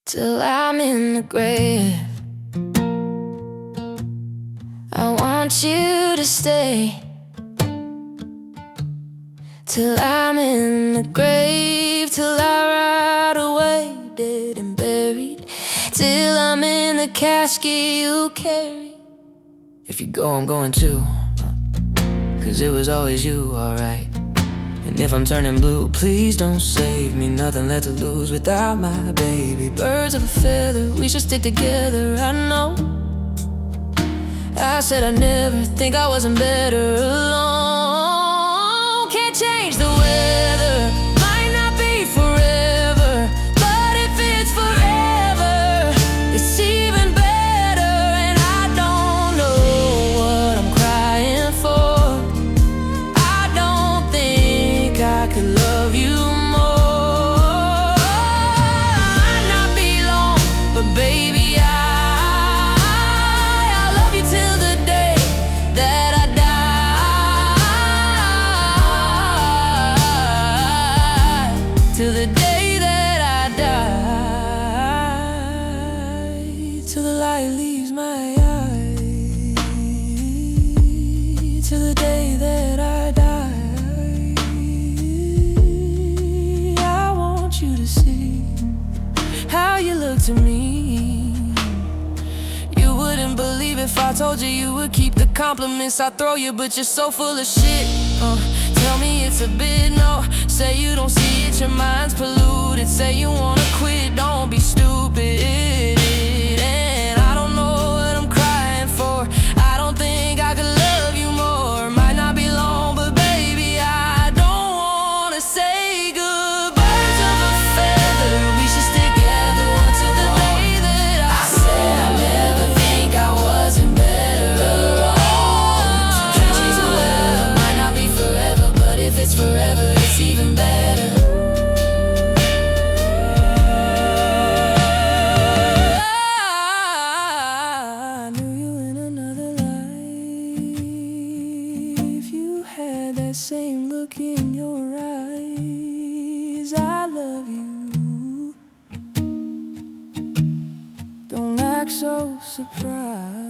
Till I'm in the grave. I want you to stay till I'm in the grave, till I ride away, dead and buried, till I'm in the casket you carry. If you go, I'm going too, 'cause it was always you, alright. And if I'm turning blue, please don't save me. Nothing left to lose without my baby. Birds of a feather, we should stick together, I know. I said I never think I wasn't better alone. Can't change the weather, might not be forever, but if it's forever, it's even better. And I don't know what I'm crying for. I don't think I could love you more. Might not be long, but baby, till the day that I die, till the light leaves my eye, till the day that I die. I want you to see how you look to me. You wouldn't believe if I told you you would keep the compliments I throw you, but you're so full of shit. Tell me it's a bit no. Say you don't see it, your mind's polluted. Say you wanna quit, don't be stupid. And I don't know what I'm crying for. I don't think I could love you more. Might not be long, but baby, I don't wanna say goodbye. Birds of a feather, we should stick together until the day that I said I never think I wasn't better. If it's forever, it's even better. I knew you in another life. You had that same look in your eyes. I love you. Don't act so surprised.